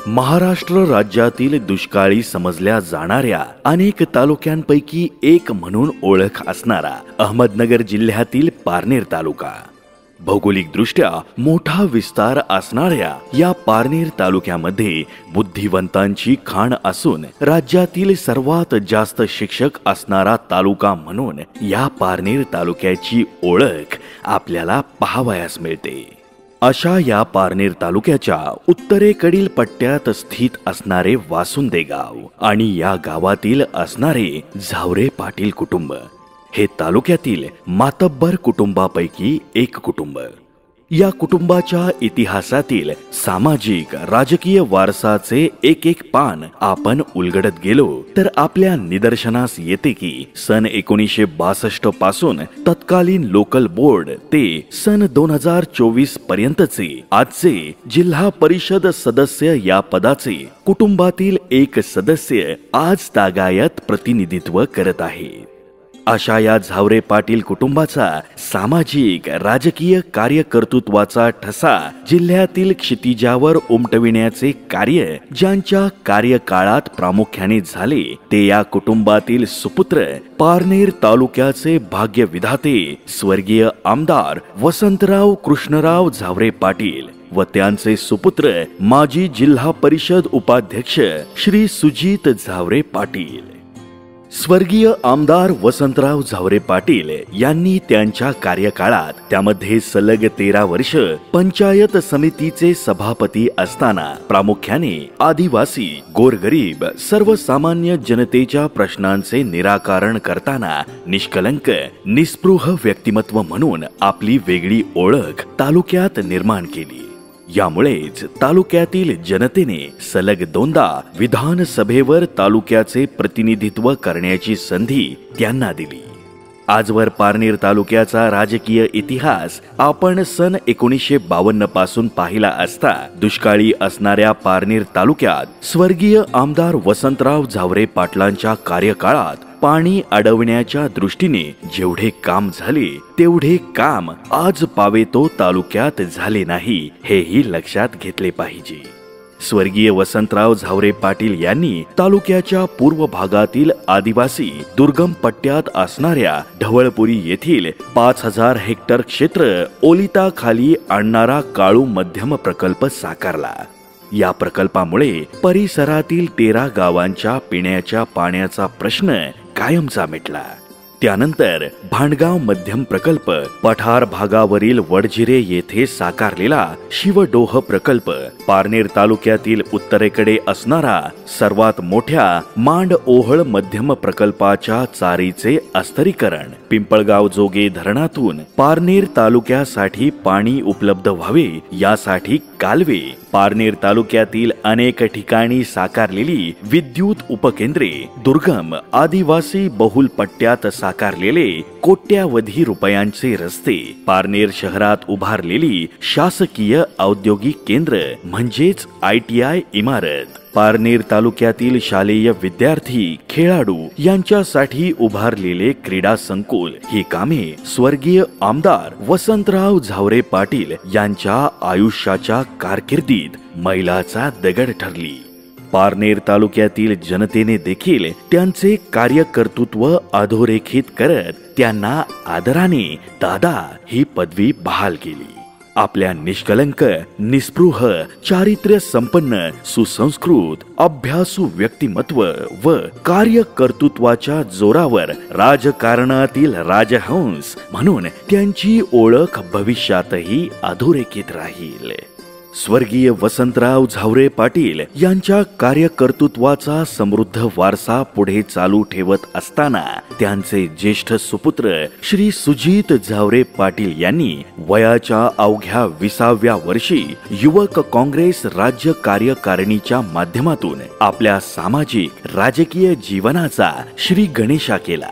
महाराष्ट्र राज्यातील दुष्काळी समजल्या जाणाऱ्या अनेक तालुक्यांपैकी एक म्हणून ओळख असणारा अहमदनगर जिल्ह्यातील पारनेर तालुका, भौगोलिकदृष्ट्या मोठा विस्तार असणाऱ्या या पारनेर तालुक्यामध्ये बुद्धिवंतांची खाण असून राज्यातील सर्वात जास्त शिक्षक असणारा तालुका म्हणून या पारनेर तालुक्याची ओळख आपल्याला पाहावयास मिळते। अशा या पारनेर तालुक्याच्या उत्तरेकडील पट्ट्यात स्थित असणारे वासुंदे गाव आणि या गावातील असणारे झावरे पाटील कुटुंब हे तालुक्यातील मातब्बर कुटुंबापैकी एक कुटुंब। या कुटुंबाच्या इतिहासातील सामाजिक राजकीय वारसाचे एक एक पान आपण उलगडत गेलो तर आपल्या निदर्शनास येते की सन 1962 पासून तत्कालीन लोकल बोर्ड ते सन 2024 पर्यंतचे आजचे जिल्हा परिषद सदस्य या पदाचे कुटुंबातील एक सदस्य आज तागायत प्रतिनिधित्व करत आहे। अशा या झावरे पाटील कुटुंबाचा सामाजिक राजकीय कार्यकर्तृत्वाचा ठसा जिल्ह्यातील क्षितिजावर उमटविण्याचे कार्य ज्यांच्या कार्यकाळात प्रामुख्याने झाले ते या कुटुंबातील सुपुत्र पारनेर तालुक्याचे भाग्य विधाते स्वर्गीय आमदार वसंतराव कृष्णराव झावरे पाटील व त्यांचे सुपुत्र माजी जिल्हा परिषद उपाध्यक्ष श्री सुजित झावरे पाटील। स्वर्गीय आमदार वसंतराव झावरे पाटील यांनी त्यांच्या कार्यकाळात त्यामध्ये सलग 13 वर्ष पंचायत समितीचे सभापती असताना प्रामुख्याने आदिवासी, गोरगरीब, सर्वसामान्य जनतेच्या प्रश्नांचे निराकरण करताना निष्कलंक, निस्पृह व्यक्तिमत्व म्हणून आपली वेगळी ओळख तालुक्यात निर्माण केली। यामुळेच तालुक्यातील जनतेने सलग 2दा विधानसभेवर तालुक्याचे प्रतिनिधित्व करण्याची संधी त्यांना दिली। आजवर पारनेर तालुक्याचा राजकीय इतिहास आपण सन 1952 पासून पाहिला असता दुष्काळी असणाऱ्या पारनेर तालुक्यात स्वर्गीय आमदार वसंतराव झावरे पाटलांच्या कार्यकाळात पाणी अडवण्याच्या दृष्टीने जेवढे काम झाले तेवढे काम आज पावेतो तालुक्यात झाले नाही हेही लक्षात घेतले पाहिजे। स्वर्गीय वसंतराव झावरे पाटील यांनी तालुक्याच्या पूर्व भागातील आदिवासी दुर्गम पट्ट्यात असणाऱ्या ढवळपुरी येथील 5000 हेक्टर क्षेत्र ओलिताखाली आणणारा काळू मध्यम प्रकल्प साकारला। या प्रकल्पामुळे परिसरातील 13 गावांच्या पिण्याच्या पाण्याचा प्रश्न कायमचा मिटला। त्यानंतर भांडगाव मध्यम प्रकल्प, पठार भागावरील वडजिरे येथे साकारलेला शिवडोह प्रकल्प, पारनेर तालुक्यातील उत्तरेकडे असणारा सर्वात मोठ्या मांड ओहळ मध्यम प्रकल्पाच्या चारीचे अस्तरीकरण, पिंपळगाव जोगे धरणातून पारनेर तालुक्यासाठी पाणी उपलब्ध व्हावे यासाठी कालवे, पारनेर तालुक्यातील अनेक ठिकाणी साकारलेली विद्युत उपकेंद्रे, दुर्गम आदिवासी बहुल पट्ट्यात साकारलेले कोट्यावधी रुपयांचे रस्ते, पारनेर शहरात उभारलेली शासकीय औद्योगिक केंद्र म्हणजेच ITI इमारत, पारनेर तालुक्यातील शालेय विद्यार्थी, खेळाडू यांच्यासाठी उभारलेले क्रीडा संकुल ही कामे स्वर्गीय आमदार वसंतराव झावरे पाटील यांच्या आयुष्याच्या कारकिर्दीत मैलाचा दगड ठरली। पारनेर तालुक्यातील जनतेने देखील त्यांचे कार्यकर्तृत्व अधोरेखित करत त्यांना आदराने दादा ही पदवी बहाल केली। आपल्या निष्कलंक, निस्पृह, चारित्र्य संपन्न, सुसंस्कृत, अभ्यासू व्यक्तिमत्व व कार्यकर्तृत्वाच्या जोरावर राजकारणातील राजहंस म्हणून त्यांची ओळख भविष्यातही अधोरेखित राहील। स्वर्गीय वसंतराव झावरे पाटील यांच्या कार्यकर्तृत्वाचा समृद्ध वारसा पुढे चालू ठेवत असताना त्यांचे ज्येष्ठ सुपुत्र श्री सुजित झावरे पाटील यांनी वयाच्या अवघ्या 20व्या वर्षी युवक काँग्रेस राज्य कार्यकारिणीच्या माध्यमातून आपल्या सामाजिक राजकीय जीवनाचा श्री गणेशा केला।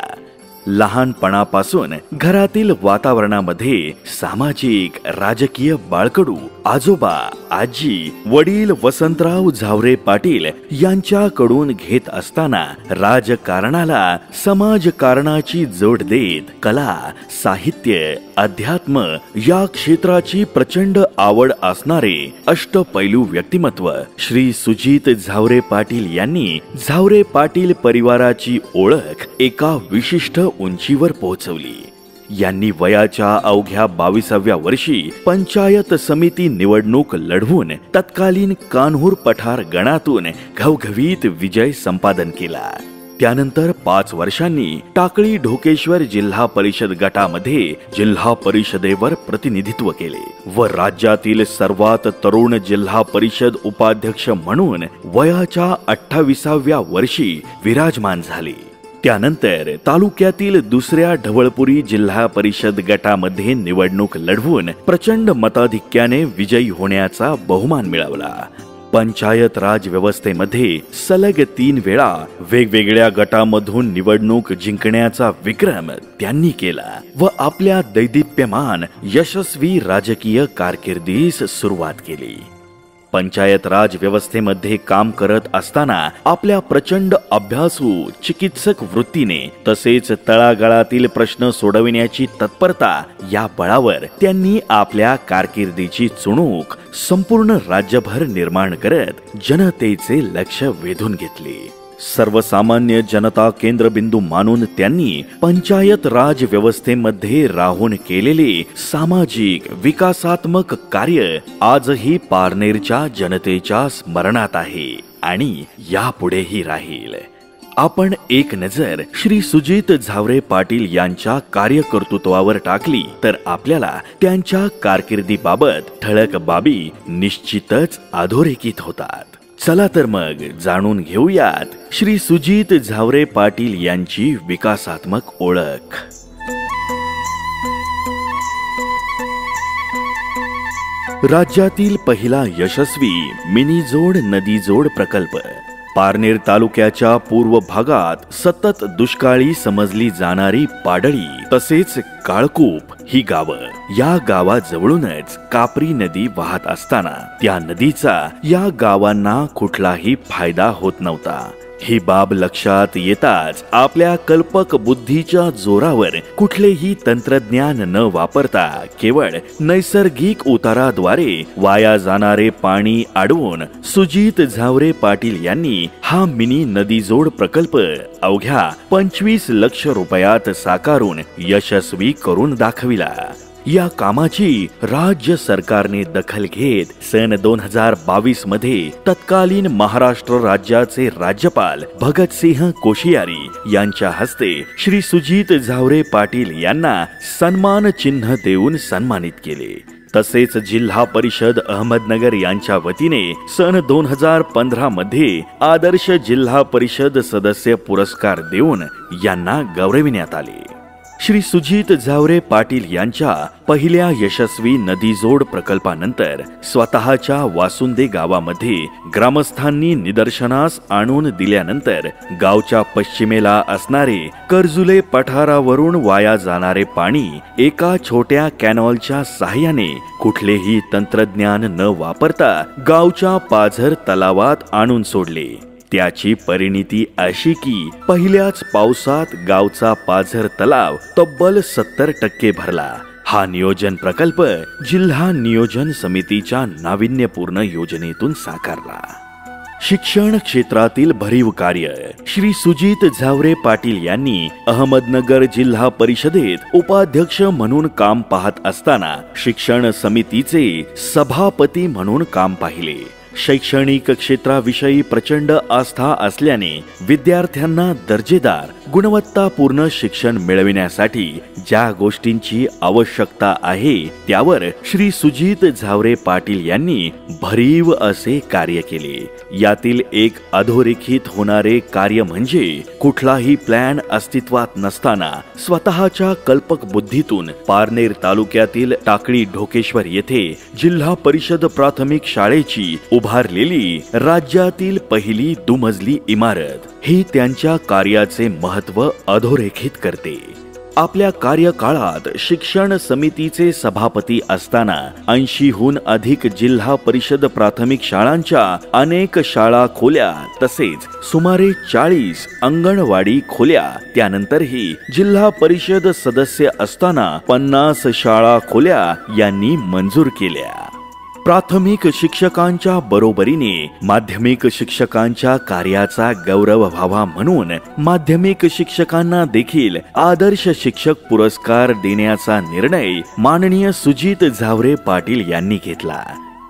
लहानपणापासून घरातील वातावरणामध्ये सामाजिक राजकीय बाळकडू आजोबा आजी वडील वसंतराव झावरे पाटील यांच्याकडून घेत असताना राजकारणाला समाजकारणाची जोड देत कला, साहित्य, अध्यात्म या क्षेत्राची प्रचंड आवड असणारे अष्टपैलू व्यक्तिमत्व श्री सुजित झावरे पाटील यांनी झावरे पाटील परिवाराची ओळख एका विशिष्ट उंचीवर पोहोचवली. यांनी वयाच्या अवघ्या 22व्या वर्षी पंचायत समिती निवडणूक लढवून तत्कालीन कान्हूर पठार गणातून घवघवीत विजय संपादन केला. त्यानंतर 5 वर्षांनी टाकळी ढोकेश्वर जिल्हा परिषद गटामध्ये जिल्हा परिषदेवर प्रतिनिधित्व केले व राज्यातील सर्वात तरुण जिल्हा परिषद उपाध्यक्ष म्हणून वयाच्या 28व्या वर्षी विराजमान झाले. त्यानंतर तालुक्यातील दुसऱ्या ढवळपुरी जिल्हा परिषद गटामध्ये निवडणूक लढवून प्रचंड मताधिक्याने विजयी होण्याचा बहुमान मिळवला. पंचायत राज व्यवस्थेमध्ये सलग 3 वेळा वेगवेगळ्या गटामधून निवडणूक जिंकण्याचा विक्रम त्यांनी केला व आपल्या दैदिप्यमान यशस्वी राजकीय कारकिर्दीस सुरुवात केली. पंचायत राज व्यवस्थेमध्ये काम करत असताना आपल्या प्रचंड अभ्यासू चिकित्सक वृत्तीने तसेच तळागाळातील प्रश्न सोडविण्याची तत्परता या बळावर त्यांनी आपल्या कारकिर्दीची चुणूक संपूर्ण राज्यभर निर्माण करत जनतेचे लक्ष वेधून घेतले. सर्वसामान्य जनता केंद्रबिंदू मानून त्यांनी पंचायत राज व्यवस्थेमध्ये राहून केलेले सामाजिक विकासात्मक कार्य आजही पारनेरच्या जनतेच्या स्मरणात आहे आणि यापुढेही राहील. आपण एक नजर श्री सुजित झावरे पाटील यांच्या कार्यकर्तृत्वावर टाकली तर आपल्याला त्यांच्या कारकिर्दीबाबत ठळक बाबी निश्चितच अधोरेखित होतात. चला तर मग जाणून घेऊयात श्री सुजित झावरे पाटील यांची विकासात्मक ओळख. राज्यातील पहिला यशस्वी मिनी जोड नदी जोड प्रकल्प. पारनेर तालुक्याच्या पूर्व भागात सतत दुष्काळी समजली जाणारी पाडळी तसेच काळकूप ही गावं, या गावाजवळूनच कापरी नदी वाहत असताना त्या नदीचा या गावांना कुठलाही फायदा होत नव्हता. ही बाब लक्षात येताच आपल्या कल्पक बुद्धीच्या जोरावर कुठलेही तंत्रज्ञान न वापरता केवळ नैसर्गिक उताराद्वारे वाया जाणारे पाणी अडवून सुजित झावरे पाटील यांनी हा मिनी नदीजोड प्रकल्प अवघ्या 25 लक्ष रुपयात साकारून यशस्वी करून दाखविला. या कामाची राज्य सरकारने दखल घेत सन 2022 मध्ये तत्कालीन महाराष्ट्र राज्याचे राज्यपाल भगतसिंह कोश्यारी यांच्या हस्ते श्री सुजित झावरे पाटील यांना सन्मान चिन्ह देऊन सन्मानित केले. तसेच जिल्हा परिषद अहमदनगर यांच्या वतीने सन 2015 मध्ये आदर्श जिल्हा परिषद सदस्य पुरस्कार देऊन यांना गौरविण्यात आले. श्री सुजित झावरे पाटील यांच्या पहिल्या यशस्वी नदीजोड प्रकल्पानंतर स्वतःच्या वासुंदे गावामध्ये ग्रामस्थांनी निदर्शनास आणून दिल्यानंतर गावच्या पश्चिमेला असणारे करजुले पठारावरून वाया जाणारे पाणी एका छोट्या कॅनॉलच्या सहाय्याने कुठलेही तंत्रज्ञान न वापरता गावच्या पाझर तलावात आणून सोडले. त्याची परिणिती अशी की पहिल्याच पावसात गावचा पाझर तलाव तब्बल 70% भरला. हा नियोजन प्रकल्प जिल्हा नियोजन समितीच्या नाविन्यपूर्ण योजनेतून साकारला. शिक्षण क्षेत्रातील भरीव कार्य. श्री सुजित झावरे पाटील यांनी अहमदनगर जिल्हा परिषदेत उपाध्यक्ष म्हणून काम पाहत असताना शिक्षण समितीचे सभापती म्हणून काम पाहिले. शैक्षणिक क्षेत्राविषयी प्रचंड आस्था असल्याने विद्यार्थ्यांना दर्जेदार गुणवत्तापूर्ण शिक्षण मिळविण्यासाठी ज्या गोष्टींची आवश्यकता आहे त्यावर श्री सुजित झावरे पाटील यांनी भरीव असे कार्य केले. यातील एक अधोरेखित होणारे कार्य म्हणजे कुठलाही प्लॅन अस्तित्वात नसताना स्वतःच्या कल्पक बुद्धीतून पारनेर तालुक्यातील टाकळी ढोकेश्वर येथे जिल्हा परिषद प्राथमिक शाळेची उभारलेली राज्यातील पहिली दुमजली इमारत ही त्यांच्या कार्याचे महत्त्व अधोरेखित करते. आपल्या कार्यकाळात शिक्षण समितीचे सभापती असताना 80हून अधिक जिल्हा परिषद प्राथमिक शाळांच्या अनेक शाळा खोल्या तसेच सुमारे 40 अंगणवाडी खोल्या, त्यानंतरही जिल्हा परिषद सदस्य असताना 50 शाळा खोल्या यांनी मंजूर केल्या. प्राथमिक शिक्षकांच्या बरोबरीने माध्यमिक शिक्षकांच्या कार्याचा गौरव व्हावा म्हणून माध्यमिक शिक्षकांना देखील आदर्श शिक्षक पुरस्कार देण्याचा निर्णय माननीय सुजित झावरे पाटील यांनी घेतला.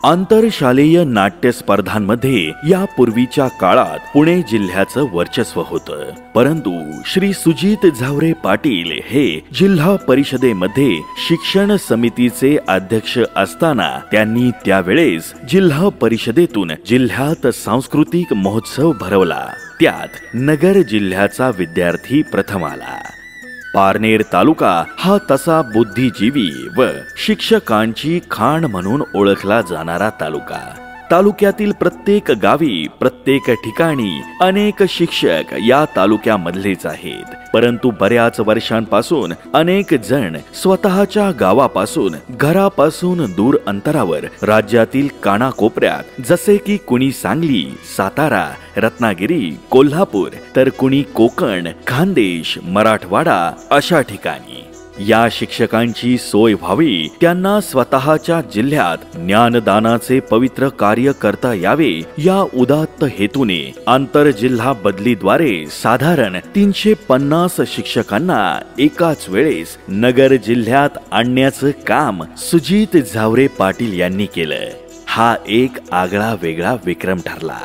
आंतरशालेय नाट्य स्पर्धांमध्ये यापूर्वीच्या काळात पुणे जिल्ह्याचं वर्चस्व होतं, परंतु श्री सुजित झावरे पाटील हे जिल्हा परिषदेमध्ये शिक्षण समितीचे अध्यक्ष असताना त्यांनी त्यावेळेस जिल्हा परिषदेतून जिल्ह्यात सांस्कृतिक महोत्सव भरवला. त्यात नगर जिल्ह्याचा विद्यार्थी प्रथम आला. पारनेर तालुका हा तसा बुद्धिजीवी व शिक्षकांची खाण म्हणून ओळखला जाणारा तालुका. तालुक्यातील प्रत्येक गावी, प्रत्येक ठिकाणी अनेक शिक्षक या तालुक्यामधलेच आहेत, परंतु बऱ्याच वर्षांपासून अनेक जण स्वतःच्या गावापासून, घरापासून दूर अंतरावर राज्यातील कानाकोपऱ्यात, जसे की कुणी सांगली, सातारा, रत्नागिरी, कोल्हापूर, तर कुणी कोकण, खानदेश, मराठवाडा अशा ठिकाणी या शिक्षकांची सोय व्हावी, त्यांना स्वतःच्या जिल्ह्यात ज्ञानदानाचे पवित्र कार्य करता यावे या उदात्त हेतूने आंतरजिल्हा बदलीद्वारे साधारण 350 शिक्षकांना एकाच वेळेस नगर जिल्ह्यात आणण्याचं काम सुजित झावरे पाटील यांनी केलं. हा एक आगळा वेगळा विक्रम ठरला.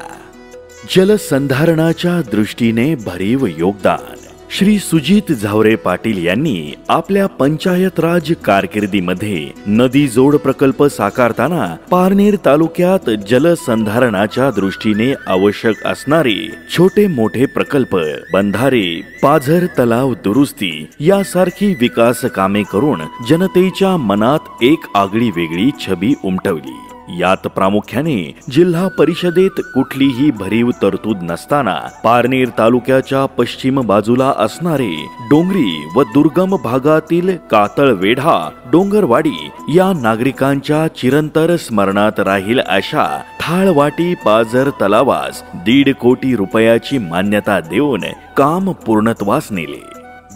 जलसंधारणाच्या दृष्टीने भरीव योगदान. श्री सुजित झावरे पाटील यांनी आपल्या पंचायत राज कारकिर्दीमध्ये नदी जोड प्रकल्प साकारताना पारनेर तालुक्यात जलसंधारणाच्या दृष्टीने आवश्यक असणारे छोटे मोठे प्रकल्प, बंधारे, पाझर तलाव दुरुस्ती यासारखी विकास कामे करून जनतेच्या मनात एक आगळी वेगळी छबी उमटवली. यात प्रामुख्याने जिल्हा परिषदेत कुठलीही भरीव तरतूद नसताना पारनेर तालुक्याच्या पश्चिम बाजूला असणारे डोंगरी व दुर्गम भागातील कातळवेढा, डोंगरवाडी या नागरिकांच्या चिरंतर स्मरणात राहील अशा थाळवाटी पाझर तलावास 1.5 कोटी रुपयाची मान्यता देऊन काम पूर्णत्वास नेले.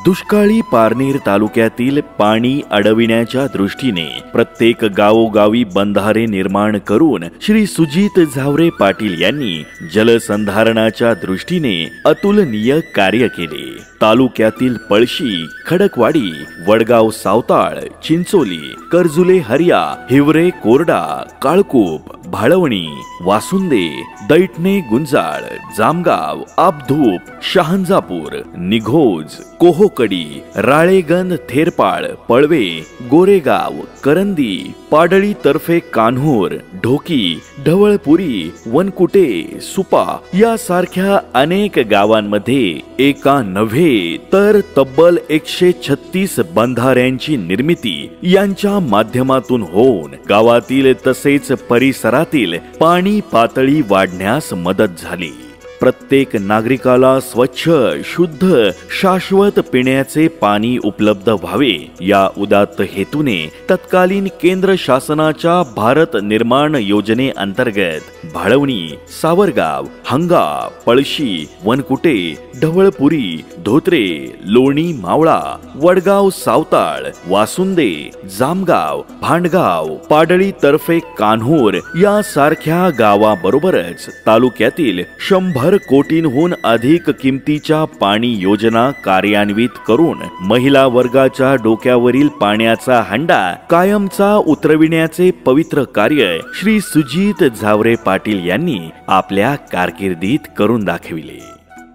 दुष्काळी पारनेर तालुक्यातील पाणी अडविण्याच्या दृष्टीने प्रत्येक गावोगावी बंधारे निर्माण करून श्री सुजित झावरे पाटील यांनी जलसंधारणाच्या दृष्टीने अतुलनीय कार्य केले. तालुक्यातील पळशी, खडकवाडी, वडगाव सावताळ, चिंचोली, कर्जुले हरिया, हिवरे कोरडा, काळकूप, भाळवणी, वासुंदे, दैठणे गुंजाळ, जामगाव, आपधूप, शहांजापूर, निघोज, कोहोकडी, राळेगण, थेरपाळ, पळवे, गोरेगाव, करंदी, पाडळी तर्फे कान्होर, ढोकी, ढवळपुरी, वनकुटे, सुपा यासारख्या अनेक गावांमध्ये एका नव्हे तर तब्बल 136 बंधाऱ्यांची निर्मिती यांच्या माध्यमातून होऊन गावातील तसेच परिसरातील पाणी पातळी वाढण्यास मदत झाली. प्रत्येक नागरिकाला स्वच्छ, शुद्ध, शाश्वत पिण्याचे पाणी उपलब्ध व्हावे या उदात्त हेतूने तत्कालीन केंद्र शासनाच्या भारत निर्माण योजनेअंतर्गत भाळवणी, सावरगाव, हंगा, पळशी, वनकुटे, ढवळपुरी, धोत्रे, लोणी मावळा, वडगाव सावताळ, वासुंदे, जामगाव, भांडगाव, पाडळी तर्फे कान्होर यासारख्या गावाबरोबरच तालुक्यातील 100 कोटींहून अधिक किमतीच्या पाणी योजना कार्यान्वित करून महिला वर्गाच्या डोक्यावरील पाण्याचा हंडा कायमचा उतरविण्याचे पवित्र कार्य श्री सुजित झावरे पाटील यांनी आपल्या कारकिर्दीत करून दाखविले.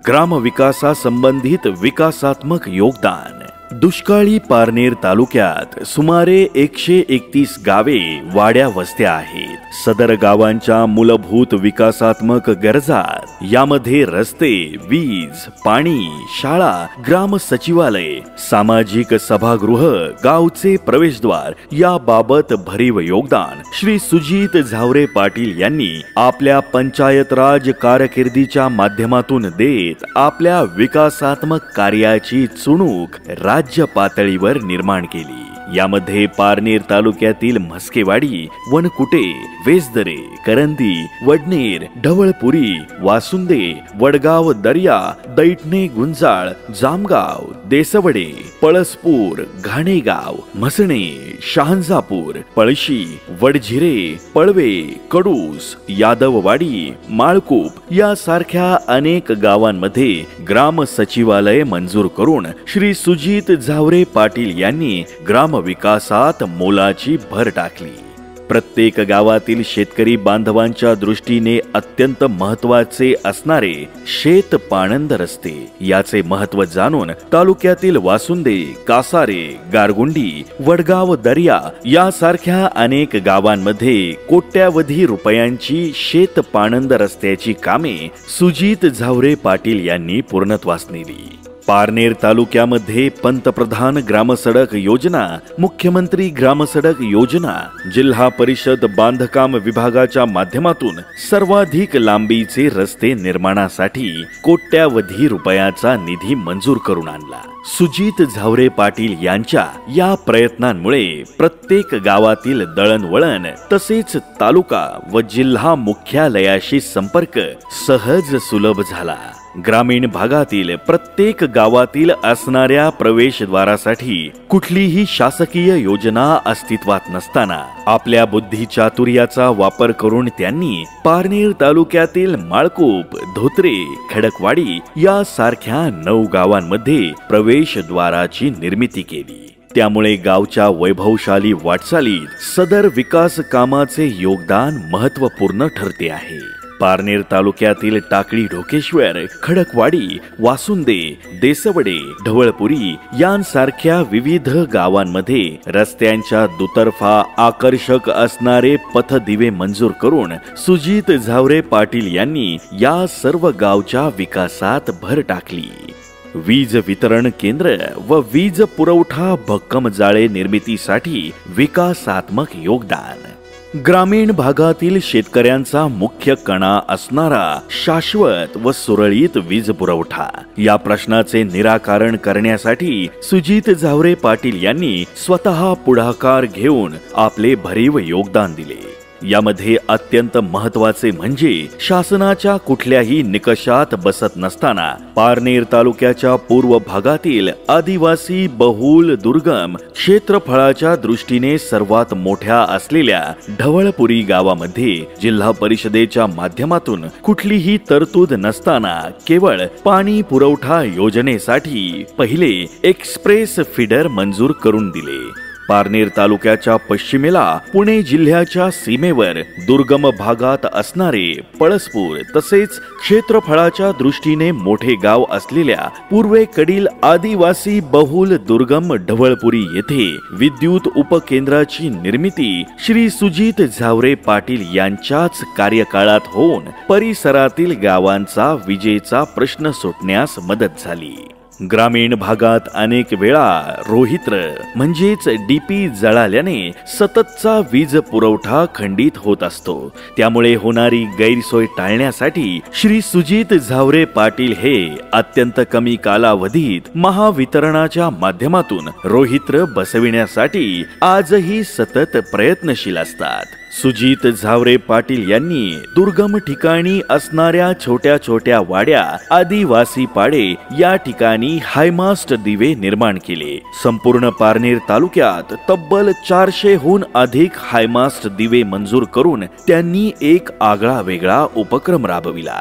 ग्रामविकासासंबंधित विकासात्मक योगदान. दुष्काळी पारनेर तालुक्यात सुमारे 131 गावे, वाड्या, वस्त्या आहेत. सदर गावांच्या मूलभूत विकासात्मक गरजा यामध्ये रस्ते, वीज, पाणी, शाळा, ग्राम सचिवालय, सामाजिक सभागृह, गावचे प्रवेशद्वार याबाबत भरीव योगदान श्री सुजित झावरे पाटील यांनी आपल्या पंचायत राज कारकिर्दीच्या माध्यमातून देत आपल्या विकासात्मक कार्याची चुणूक राज्य पातळीवर निर्माण केली। यामध्ये पारनेर तालुक्यातील म्हस्केवाडी, वनकुटे, वेसदरे, करंदी, वडनेर, ढवळपुरी, वासुंदे, वडगाव दर्या, दैठणे गुंजाळ, जामगाव, देसवडे, पळसपूर, घाणेगाव, म्हसणे, शहांजापूर, पळशी, वडझिरे, पळवे, कडूस, यादववाडी, माळकूप यासारख्या अनेक गावांमध्ये ग्राम सचिवालय मंजूर करून श्री सुजित झावरे पाटील यांनी ग्राम विकासात मोलाची भर टाकली। प्रत्येक गावातील शेतकरी बांधवांच्या दृष्टीने अत्यंत महत्त्वाचे असणारे शेत पाणंद रस्ते याचे महत्त्व जाणून तालुक्यातील वासुंदे, कासारे, गारगुंडी, वडगाव दर्या यासारख्या अनेक गावांमध्ये कोट्यावधी रुपयांची शेत पाणंद रस्त्याची कामे सुजित झावरे पाटील यांनी पूर्णत्वास नेली। पारनेर तालुक्यामध्ये पंतप्रधान ग्रामसडक योजना, मुख्यमंत्री ग्रामसडक योजना, जिल्हा परिषद बांधकाम विभागाच्या माध्यमातून सर्वाधिक लांबीचे रस्ते निर्माणासाठी कोट्यावधी रुपयाचा निधी मंजूर करून आणला। सुजित झावरे पाटील यांच्या या प्रयत्नांमुळे प्रत्येक गावातील दळणवळण तसेच तालुका व जिल्हा मुख्यालयाशी संपर्क सहज सुलभ झाला। ग्रामीण भागातील प्रत्येक गावातील असणाऱ्या प्रवेशद्वारासाठी कुठलीही शासकीय योजना अस्तित्वात नसताना आपल्या बुद्धिचातुर्याचा वापर करून त्यांनी पारनेर तालुक्यातील माळकूप, धोत्रे, खडकवाडी यासारख्या 9 गावांमध्ये प्रवेशद्वाराची निर्मिती केली। त्यामुळे गावच्या वैभवशाली वाटचालीत सदर विकास कामाचे योगदान महत्त्वपूर्ण ठरते आहे। पारनेर तालुक्यातील टाकळी, ढोकेश्वर, खडकवाडी, वासुंदे, देसवडे, ढवळपुरी यांसारख्या विविध गावांमध्ये रस्त्यांच्या दुतर्फा आकर्षक असणारे पथदिवे मंजूर करून सुजित झावरे पाटील यांनी या सर्व गावच्या विकासात भर टाकली। वीज वितरण केंद्र व वीज पुरवठा भक्कम जाळे निर्मितीसाठी विकासात्मक योगदान, ग्रामीण भागातील शेतकऱ्यांचा मुख्य कणा असणारा शाश्वत व सुरळीत वीज पुरवठा या प्रश्नाचे निराकरण करण्यासाठी सुजित झावरे पाटील यांनी स्वतः पुढाकार घेऊन आपले भरीव योगदान दिले। यामध्ये अत्यंत महत्त्वाचे म्हणजे शासनाच्या कुठल्याही निकषात बसत नसताना पारनेर तालुक्याच्या पूर्व भागातील आदिवासी बहुल दुर्गम क्षेत्रफळाच्या दृष्टीने सर्वात मोठ्या असलेल्या ढवळपुरी गावामध्ये जिल्हा परिषदेच्या माध्यमातून कुठलीही तरतूद नसताना केवळ पाणी पुरवठा योजनेसाठी पहिले एक्सप्रेस फीडर मंजूर करून दिले। पारनेर तालुक्याच्या पश्चिमेला पुणे जिल्ह्याच्या सीमेवर दुर्गम भागात असणारे पळसपूर तसेच क्षेत्रफळाच्या दृष्टीने मोठे गाव असलेल्या पूर्वेकडील आदिवासी बहुल दुर्गम ढवळपुरी येथे विद्युत उपकेंद्राची निर्मिती श्री सुजित झावरे पाटील यांच्याच कार्यकाळात होऊन परिसरातील गावांचा विजेचा प्रश्न सुटण्यास मदत झाली। ग्रामीण भागात अनेक वेळा रोहित्र म्हणजेच डीपी जळाल्याने सततचा वीज पुरवठा खंडित होत असतो। त्यामुळे होणारी गैरसोय टाळण्यासाठी श्री सुजित झावरे पाटील हे अत्यंत कमी कालावधीत महावितरणाच्या माध्यमातून रोहित्र बसविण्यासाठी आजही सतत प्रयत्नशील असतात। सुजित झावरे पाटील यांनी दुर्गम ठिकाणी असणाऱ्या छोट्या छोट्या वाड्या, आदिवासी पाडे या ठिकाणी हायमास्ट दिवे निर्माण केले। संपूर्ण पारनेर तालुक्यात तब्बल 400हून अधिक हायमास्ट दिवे मंजूर करून त्यांनी एक आगळा वेगळा उपक्रम राबविला।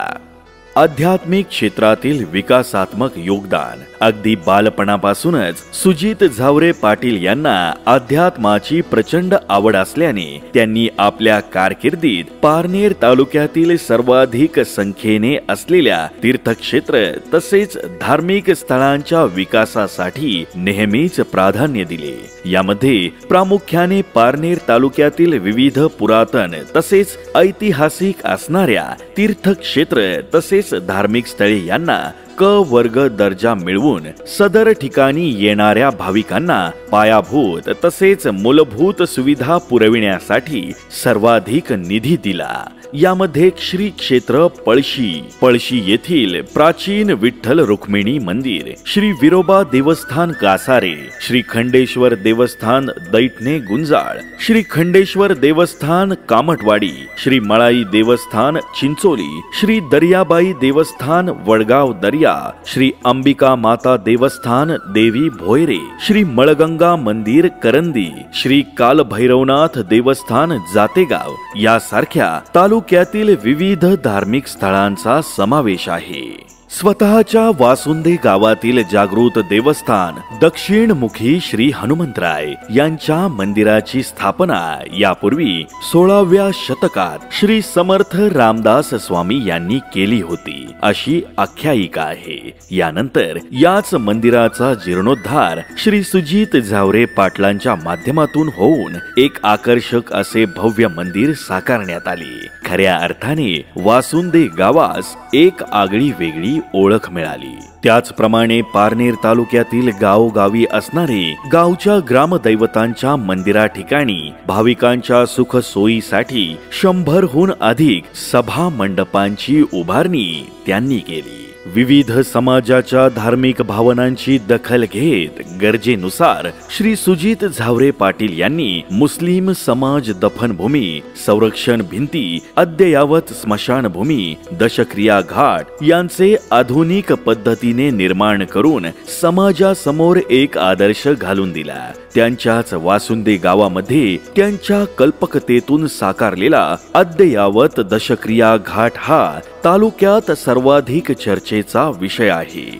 आध्यात्मिक क्षेत्रातील विकासात्मक योगदान, अगदी बालपणापासूनच सुजित झावरे पाटील यांना अध्यात्माची प्रचंड आवड असल्याने त्यांनी आपल्या कारकिर्दीत पारनेर तालुक्यातील सर्वाधिक संख्येने असलेल्या तीर्थक्षेत्र तसेच धार्मिक स्थळांच्या विकासासाठी नेहमीच प्राधान्य दिले। यामध्ये प्रामुख्याने पारनेर तालुक्यातील विविध पुरातन तसेच ऐतिहासिक असणाऱ्या तीर्थक्षेत्र तसेच धार्मिक स्थळे यांना क वर्ग दर्जा मिळवून सदर ठिकाणी येणाऱ्या भाविकांना पायाभूत तसेच मूलभूत सुविधा पुरविण्यासाठी सर्वाधिक निधी दिला। यामध्ये श्री क्षेत्र पळशी येथील प्राचीन विठ्ठल रुक्मिणी मंदिर, श्री विरोबा देवस्थान कासारे, श्री खंडेश्वर देवस्थान दैठणे गुंजाळ, श्री खंडेश्वर देवस्थान कामटवाडी, श्री मळाई देवस्थान चिंचोली, श्री दर्याबाई देवस्थान वडगाव दर्या, श्री अंबिका माता देवस्थान देवी भोयरे, श्री मळगंगा मंदिर करंदी, श्री कालभैरवनाथ देवस्थान जातेगाव यासारख्या तालुक्यातील विविध धार्मिक स्थळांचा समावेश आहे। स्वतःच्या वासुंदे गावातील जागृत देवस्थान दक्षिणमुखी श्री हनुमंतराय यांच्या मंदिराची स्थापना यापूर्वी 16व्या शतकात श्री समर्थ रामदास स्वामी यांनी केली होती अशी आख्यायिका आहे। यानंतर याच मंदिराचा जीर्णोद्धार श्री सुजित झावरे पाटलांच्या माध्यमातून होऊन एक आकर्षक असे भव्य मंदिर साकारण्यात आले। खऱ्या अर्थाने वासुंदे गावास एक आगळी वेगळी ओळख मिळाली। त्याचप्रमाणे पारनेर तालुक्यातील गावोगावी असणारे गावच्या ग्रामदैवतांच्या मंदिरा ठिकाणी भाविकांच्या सुख सोयीसाठी 100हून अधिक सभा मंडपांची उभारणी त्यांनी केली। विविध समाजाच्या धार्मिक भावनांची दखल घेत गरजेनुसार श्री सुजित झावरे पाटील यांनी मुस्लिम समाज दफनभूमी, संरक्षण भिंती, अद्ययावत स्मशानभूमी, दशक्रिया घाट यांचे आधुनिक पद्धतीने निर्माण करून समाजासमोर एक आदर्श घालून दिला। त्यांच्याच वासुंदे गावामध्ये त्यांच्या कल्पकतेतून साकारलेला अद्ययावत दशक्रिया घाट हा तालुक्यात सर्वाधिक चर्चेचा विषय आहे।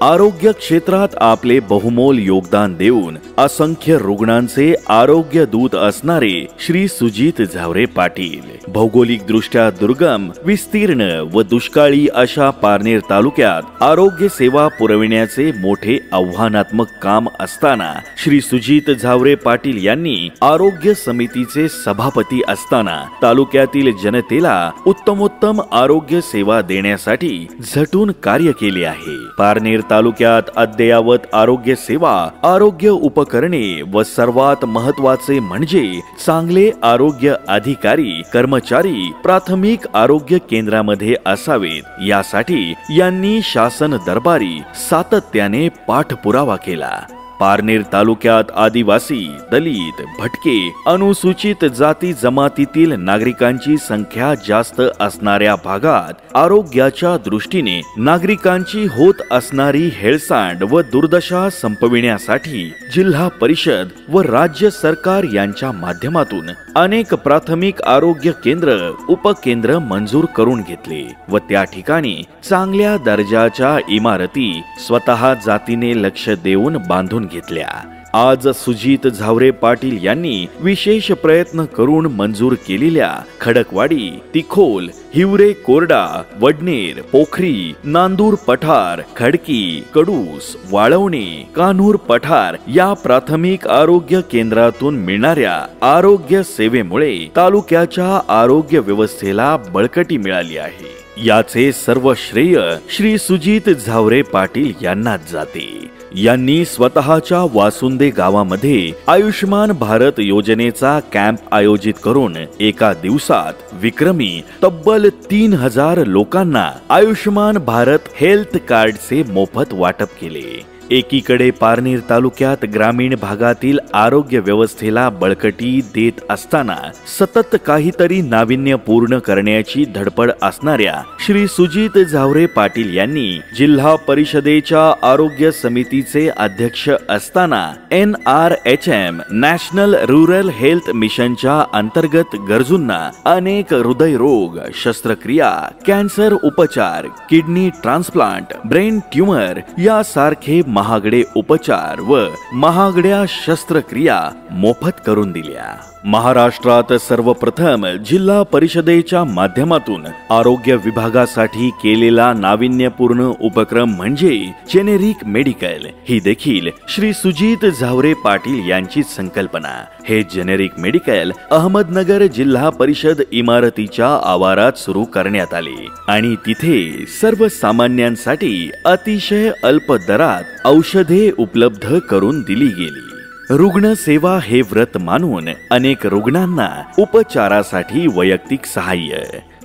आरोग्य क्षेत्रात आपले बहुमोल योगदान देऊन असंख्य रुग्णांचे आरोग्य दूत असणारे श्री सुजित झावरे पाटील भौगोलिक दृष्ट्या दुर्गम, विस्तीर्ण व दुष्काळी अशा पारनेर तालुक्यात आरोग्य सेवा पुरविण्याचे मोठे आव्हानात्मक काम असताना श्री सुजित झावरे पाटील यांनी आरोग्य समितीचे सभापती असताना तालुक्यातील जनतेला उत्तमोत्तम आरोग्य सेवा देण्यासाठी झटून कार्य केले आहे। पारनेर तालुक्यात अद्ययावत आरोग्य सेवा, आरोग्य उपकरणे व सर्वात महत्त्वाचे म्हणजे चांगले आरोग्य अधिकारी कर्मचारी प्राथमिक आरोग्य केंद्रामध्ये असावेत यासाठी यांनी शासन दरबारी सातत्याने पाठपुरावा केला। पारनेर तालुक्यात आदिवासी, दलित, भटके, अनुसूचित जाती जमातीतील नागरिकांची संख्या जास्त असणाऱ्या भागात आरोग्याच्या दृष्टीने नागरिकांची होत असणारी हेळसांड व दुर्दशा संपविण्यासाठी जिल्हा परिषद व राज्य सरकार यांच्या माध्यमातून अनेक प्राथमिक आरोग्य केंद्र, उपकेंद्र मंजूर करून घेतले व त्या ठिकाणी चांगल्या दर्जाच्या इमारती स्वतः जातीने लक्ष देऊन बांधून घेतल्या। आज सुजित झावरे पाटील यांनी विशेष प्रयत्न करून मंजूर केलेल्या खडकवाडी, तिखोल, हिवरे कोरडा, वडनेर, पोखरी, नांदूर पठार, खडकी, कडूस, वाळवणे, कान्हूर पठार या प्राथमिक आरोग्य केंद्रातून मिळणाऱ्या आरोग्य सेवेमुळे तालुक्याच्या आरोग्य व्यवस्थेला बळकटी मिळाली आहे। याचे सर्व श्रेय श्री सुजित झावरे पाटील यांनाच जाते। यांनी स्वतःच्या वासुंदे गावामध्ये आयुष्मान भारत योजनेचा कॅम्प आयोजित करून एका दिवसात विक्रमी तब्बल 3000 लोकांना आयुष्मान भारत हेल्थ कार्डचे मोफत वाटप केले। एकीकडे पारनेर तालुक्यात ग्रामीण भागातील आरोग्य व्यवस्थेला बळकटी देत असताना सतत काहीतरी नाविन्यपूर्ण करण्याची धडपड असणाऱ्या श्री सुजित झावरे पाटील यांनी जिल्हा परिषदेच्या आरोग्य समितीचे अध्यक्ष असताना NRHM नॅशनल रूरल हेल्थ मिशनच्या अंतर्गत गरजूंना अनेक हृदयरोग, शस्त्रक्रिया, कॅन्सर उपचार, किडनी ट्रान्सप्लांट, ब्रेन ट्यूमर यासारखे महागडे उपचार व महागड्या शस्त्रक्रिया मोफत करून दिल्या। महाराष्ट्रात सर्वप्रथम जिल्हा परिषदेच्या माध्यमातून आरोग्य विभागासाठी केलेला नाविन्यपूर्ण उपक्रम म्हणजे जेनेरिक मेडिकल ही देखील श्री सुजित झावरे पाटील यांची संकल्पना। हे जेनेरिक मेडिकल अहमदनगर जिल्हा परिषद इमारतीच्या आवारात सुरू करण्यात आले आणि तिथे सर्वसामान्यांसाठी अतिशय अल्प दरात औषधे उपलब्ध करून दिली गेली। रुग्ण सेवा हे व्रत मानून अनेक रुग्णांना उपचारासाठी वैयक्तिक सहाय्य,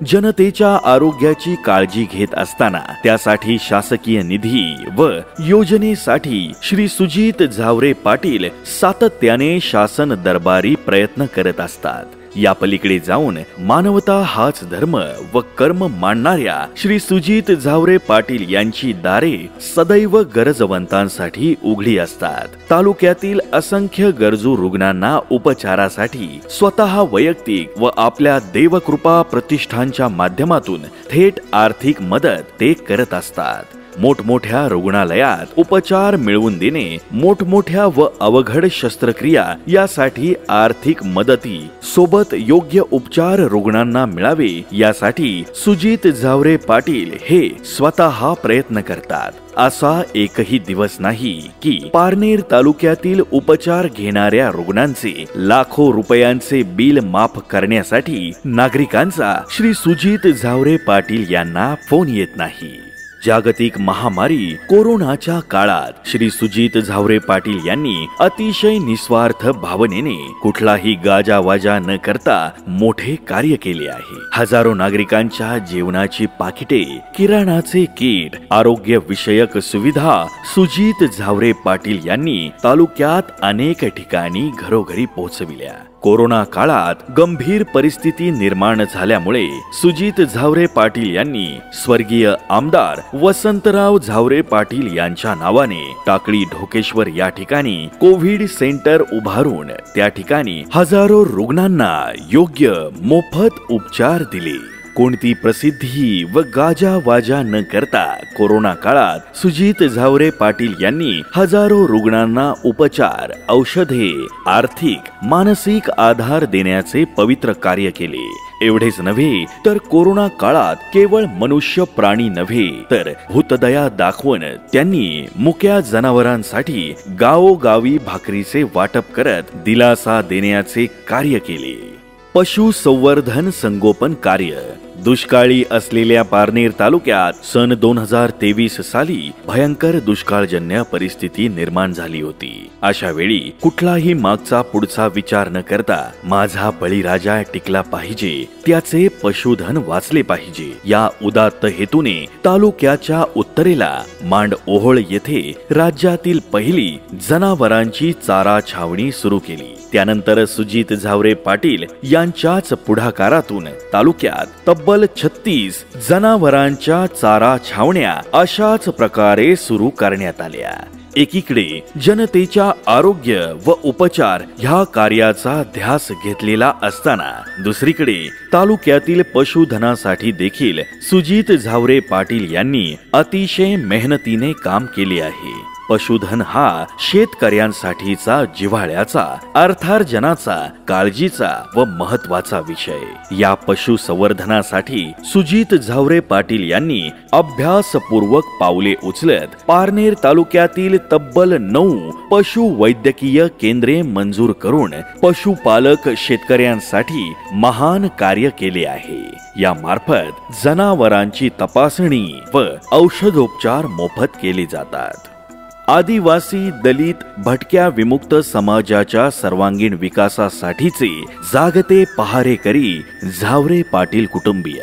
जनतेच्या आरोग्याची काळजी घेत असताना त्यासाठी शासकीय निधी व योजनेसाठी श्री सुजित झावरे पाटील सातत्याने शासन दरबारी प्रयत्न करत असतात। या पलीकडे जाऊन मानवता हाच धर्म व कर्म मानणाऱ्या श्री सुजित झावरे पाटील यांची दारे सदैव गरजवंतांसाठी उघडी असतात। तालुक्यातील असंख्य गरजू रुग्णांना उपचारासाठी स्वतः वैयक्तिक व आपल्या देवकृपा प्रतिष्ठानच्या माध्यमातून थेट आर्थिक मदत ते करत असतात। मोठमोठ्या रुग्णालयात उपचार मिळवून देणे, मोठमोठ्या व अवघड शस्त्रक्रिया यासाठी आर्थिक मदती सोबत योग्य उपचार रुग्णांना मिळावे यासाठी सुजित झावरे पाटील हे स्वतः प्रयत्न करतात। असा एकही दिवस नाही की पारनेर तालुक्यातील उपचार घेणाऱ्या रुग्णांचे लाखो रुपयांचे बिल माफ करण्यासाठी नागरिकांचा श्री सुजित झावरे पाटील यांना फोन येत नाही। जागतिक महामारी कोरोनाच्या काळात श्री सुजित झावरे पाटील यांनी अतिशय निस्वार्थ भावनेने कुठलाही गाजावाजा न करता मोठे कार्य केले आहे। हजारो नागरिकांच्या जेवणाची पाकिटे, किराणाचे किट, आरोग्य विषयक सुविधा सुजित झावरे पाटील यांनी तालुक्यात अनेक ठिकाणी घरोघरी पोहोचविल्या। कोरोना काळात गंभीर परिस्थिती निर्माण झाल्यामुळे सुजित झावरे पाटील यांनी स्वर्गीय आमदार वसंतराव झावरे पाटील यांच्या नावाने टाकळी ढोकेश्वर या ठिकाणी कोविड सेंटर उभारून त्या ठिकाणी हजारो रुग्णांना योग्य मोफत उपचार दिले। कोणती प्रसिद्धी व गाजावाजा न करता कोरोना काळात सुजित झावरे पाटील यांनी हजारो रुग्णांना उपचार, औषधे, आर्थिक, मानसिक आधार देण्याचे पवित्र कार्य केले। एवढेच नव्हे तर कोरोना काळात केवळ मनुष्य प्राणी नव्हे तर भूतदया दाखवून त्यांनी मुक्या जनावरांसाठी गावोगावी भाकरीचे वाटप करत दिलासा देण्याचे कार्य केले। पशुसंवर्धन संगोपन कार्य दुष्काळी असलेल्या पारनेर तालुक्यात सन 2023 साली भयंकर दुष्काळजन्य परिस्थिती निर्माण झाली होती। अशा वेळी कुठलाही मागचा पुढचा विचार न करता माझा बळीराजा टिकला पाहिजे, त्याचे पशुधन वाचले पाहिजे या उदात्त हेतूने तालुक्याच्या उत्तरेला मांड ओहोळ येथे राज्यातील पहिली जनावरांची चारा छावणी सुरू केली। त्यानंतर सुजित झावरे पाटील यांच्याच पुढाकारातून तालुक्यात तब्बल 36 जनावरांच्या चारा छावण्या अशाच प्रकारे सुरू करण्यात आल्या। एकीकडे जनतेच्या आरोग्य व उपचार ह्या कार्याचा ध्यास घेतलेला असताना दुसरीकडे तालुक्यातील पशुधनासाठी देखील सुजित झावरे पाटील यांनी अतिशय मेहनतीने काम केले आहे। पशुधन हा शेतकऱ्यांसाठीचा जिव्हाळ्याचा, अर्थार्जनाचा, काळजीचा व महत्वाचा विषय। या पशुसंवर्धनासाठी सुजित झावरे पाटील यांनी अभ्यासपूर्वक पावले उचलत पारनेर तालुक्यातील तब्बल 9 पशुवैद्यकीय केंद्रे मंजूर करून पशुपालक शेतकऱ्यांसाठी महान कार्य केले आहे। या मार्फत जनावरांची तपासणी व औषधोपचार मोफत केले जातात। आदिवासी, दलित, भटक्या विमुक्त समाजाच्या सर्वांगीण विकासासाठीचे जागते पहारेकरी झावरे पाटील कुटुंबीय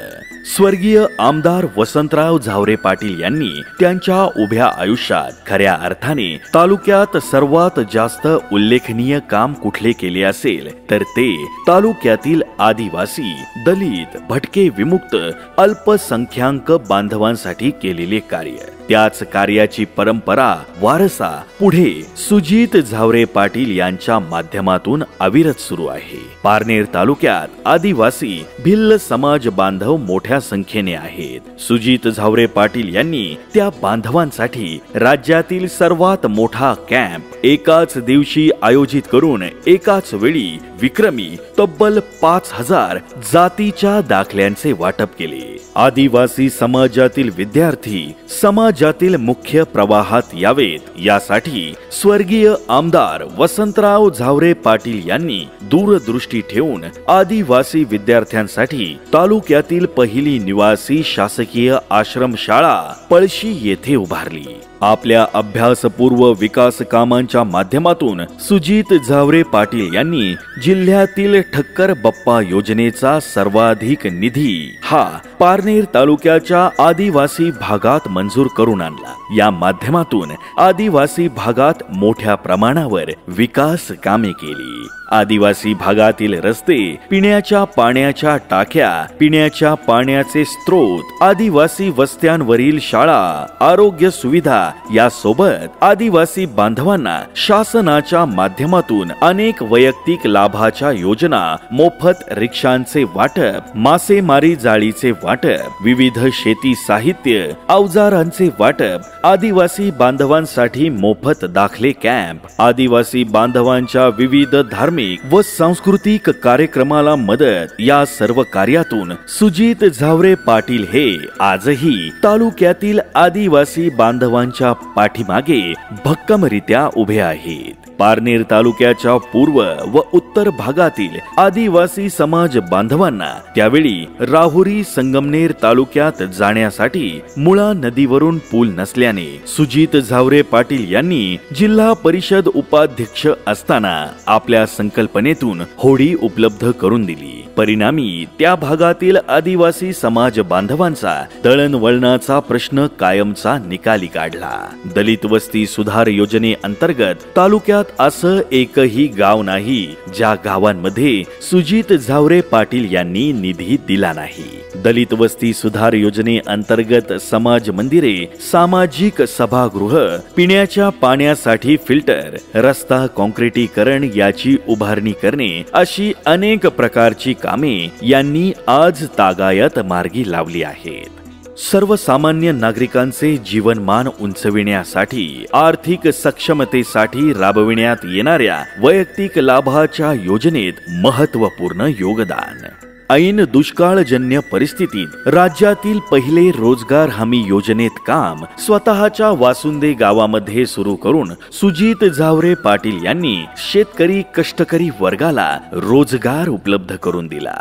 स्वर्गीय आमदार वसंतराव झावरे पाटील यांनी त्यांच्या उभ्या आयुष्यात खऱ्या अर्थाने तालुक्यात सर्वात जास्त उल्लेखनीय काम कुठले केले असेल तर ते तालुक्यातील आदिवासी, दलित, भटके विमुक्त, अल्पसंख्याक बांधवांसाठी केलेले कार्य। त्याच कार्याची परंपरा वारसा पुढे सुजित झावरे पाटील यांच्या माध्यमातून अविरत सुरू आहे। पारनेर तालुक्यात आदिवासी भिल्ल समाज बांधव मोठ्या संख्येने आहेत। सुजित झावरे पाटील यांनी त्या बांधवांसाठी राज्यातील सर्वात मोठा कॅम्प एकाच दिवशी आयोजित करून एकाच वेळी विक्रमी तब्बल 5000 जातीच्या दाखल्यांचे वाटप केले। आदिवासी समाजातील विद्यार्थी समाजातील मुख्य प्रवाहात यावेत यासाठी स्वर्गीय आमदार वसंतराव झावरे पाटील यांनी दूरदृष्टी ठेवून आदिवासी विद्यार्थ्यांसाठी तालुक्यातील पहिली निवासी शासकीय आश्रमशाळा पळशी येथे उभारली। आपल्या अभ्यासपूर्व विकास कामांच्या माध्यमातून सुजित झावरे पाटील यांनी जिल्ह्यातील ठक्कर बप्पा योजनेचा सर्वाधिक निधी हा पारनेर तालुक्याच्या आदिवासी भागात मंजूर करून आणला। या माध्यमातून आदिवासी भागात मोठ्या प्रमाणावर विकास कामे केली। आदिवासी भागातील रस्ते, पिण्याच्या पाण्याच्या टाक्या, पिण्याच्या पाण्याचे स्त्रोत, आदिवासी वस्त्यांवरील शाळा, आरोग्य सुविधा यासोबत आदिवासी बांधवांना शासनाच्या माध्यमातून अनेक वैयक्तिक लाभाच्या योजना, मोफत रिक्षांचे वाटप, मासेमारी जाळीचे वाटप, विविध शेती साहित्य, अवजारांचे वाटप, आदिवासी बांधवांसाठी मोफत दाखले कॅम्प, आदिवासी बांधवांच्या विविध धार्मिक व सांस्कृतिक कार्यक्रमाला मदत या सर्व कार्यातून सुजित झावरे पाटील हे आजही तालुक्यातील आदिवासी बांधवांच्या पाठीमागे भक्कमरित्या उभे आहेत। पारनेर तालुक्याच्या पूर्व व उत्तर भागातील आदिवासी समाज बांधवांना त्यावेळी राहुरी संगमनेर तालुक्यात जाण्यासाठी मुळा नदीवरून पूल नसल्याने सुजित झावरे पाटील यांनी जिल्हा परिषद उपाध्यक्ष असताना आपल्या संकल्पनेतून होडी उपलब्ध करून दिली। परिणामी त्या भागातील आदिवासी समाज बांधवांचा दळणवळणाचा प्रश्न कायमचा निकाली काढला। दलित वस्ती सुधार योजनेअंतर्गत तालुक्यात असं एकही गाव नाही ज्या गावांमध्ये सुजित झावरे पाटील यांनी निधी दिला नाही। दलित वस्ती सुधार योजनेअंतर्गत समाज मंदिरे, सामाजिक सभागृह, पिण्याच्या पाण्यासाठी फिल्टर, रस्ता काँक्रिटीकरण याची उभारणी करणे अशी अनेक प्रकारची कामे यांनी आज तागायत मार्गी लावली आहेत। सर्वसामान्य नागरिकांचे जीवनमान उंचविण्यासाठी आर्थिक सक्षमतेसाठी राबविण्यात येणाऱ्या वैयक्तिक लाभाच्या योजनेत महत्त्वपूर्ण योगदान। ऐन दुष्काळजन्य परिस्थितीत राज्यातील पहिले रोजगार हमी योजनेत काम स्वतःच्या वासुंदे गावामध्ये सुरू करून सुजित झावरे पाटील यांनी शेतकरी कष्टकरी वर्गाला रोजगार उपलब्ध करून दिला।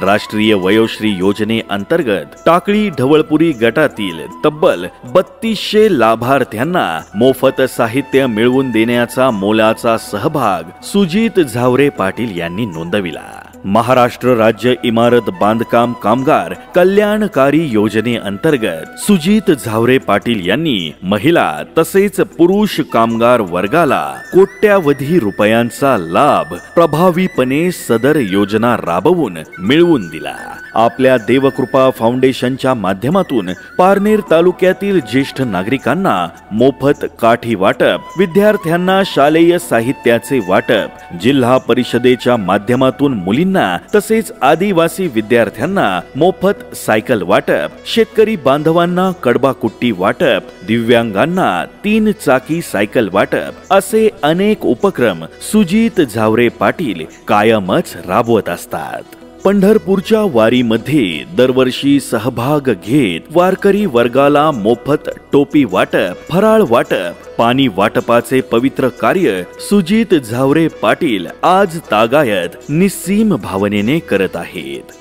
राष्ट्रीय वयोश्री योजनेअंतर्गत टाकळी ढवळपुरी गटातील तब्बल 3200 लाभार्थ्यांना मोफत साहित्य मिळवून देण्याचा मोलाचा सहभाग सुजित झावरे पाटील यांनी नोंदविला। महाराष्ट्र राज्य इमारत बांधकाम कामगार कल्याणकारी योजनेअंतर्गत सुजित झावरे पाटील यांनी महिला तसेच पुरुष कामगार वर्गाला कोट्यावधी रुपयांचा लाभ प्रभावीपणे सदर योजना राबवून मिळवून दिला। आपल्या देवकृपा फाउंडेशनच्या माध्यमातून पारनेर तालुक्यातील ज्येष्ठ नागरिकांना मोफत काठी वाटप, विद्यार्थ्यांना शालेय साहित्याचे वाटप, जिल्हा परिषदेच्या माध्यमातून मुलींना तसेच आदिवासी विद्यार्थ्यांना मोफत सायकल वाटप, शेतकरी बांधवांना कडबाकुट्टी वाटप, दिव्यांगांना 3 चाकी सायकल वाटप असे अनेक उपक्रम सुजित झावरे पाटील कायमच राबवत असतात। पंढरपूरच्या वारीमध्ये दरवर्षी सहभाग घेत वारकरी वर्गाला मोफत टोपी वाटप, फराळ वाटप, पाणी वाटपाचे पवित्र कार्य सुजित झावरे पाटील आज तागायत निस्सीम भावनेने करत आहेत।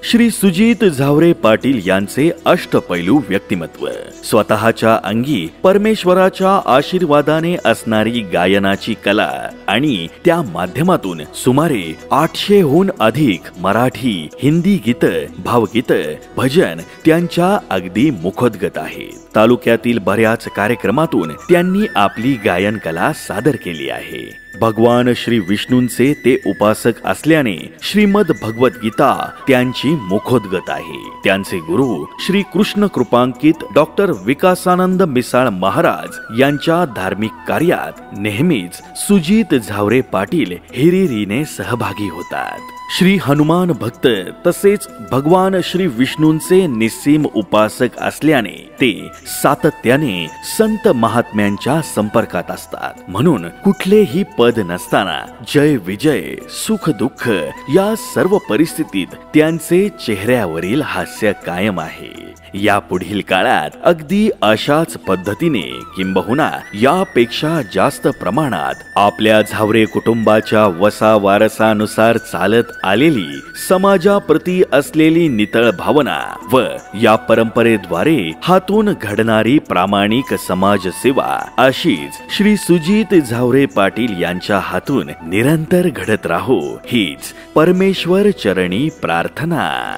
श्री सुजित झावरे पाटील यांचे अष्टपैलू व्यक्तिमत्व, स्वतःच्या अंगी परमेश्वराच्या आशीर्वादाने असणारी गायनाची कला आणि त्या माध्यमातून सुमारे 800हून अधिक मराठी, हिंदी गीत, भावगीत, भजन त्यांच्या अगदी मुखोद्गत आहेत। तालुक्यातील बऱ्याच कार्यक्रमातून त्यांनी आपली गायन कला सादर केली आहे. भगवान श्री विष्णूंचे ते उपासक असल्याने श्रीमद भगवत गीता त्यांची मुखोद्गत आहे. त्यांचे गुरु श्री कृष्ण कृपांकित डॉक्टर विकासानंद मिसाळ महाराज यांच्या धार्मिक कार्यात नेहमीच सुजित झावरे पाटील हिरिरीने सहभागी होतात. श्री हनुमान भक्त तसेच भगवान श्री विष्णूंचे निस्सीम उपासक असल्याने ते सातत्याने संत महात्म्यांच्या संपर्कात असतात. म्हणून कुठलेही पद नसताना जय विजय सुख दुःख या सर्व परिस्थितीत त्यांचे चेहऱ्यावरील हास्य कायम आहे. या पुढील काळात अगदी अशाच पद्धतीने किंबहुना यापेक्षा जास्त प्रमाणात आपल्या झावरे कुटुंबाच्या वसा वारसानुसार चालत आलेली समाजाप्रती असलेली नितळ भावना व या परंपरेद्वारे हातून घडणारी प्रामाणिक समाजसेवा अशीच श्री सुजित झावरे पाटील यांच्या हातून निरंतर घडत राहो हीच परमेश्वर चरणी प्रार्थना.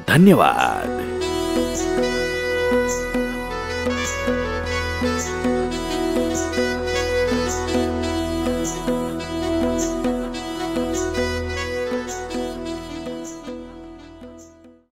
धन्यवाद.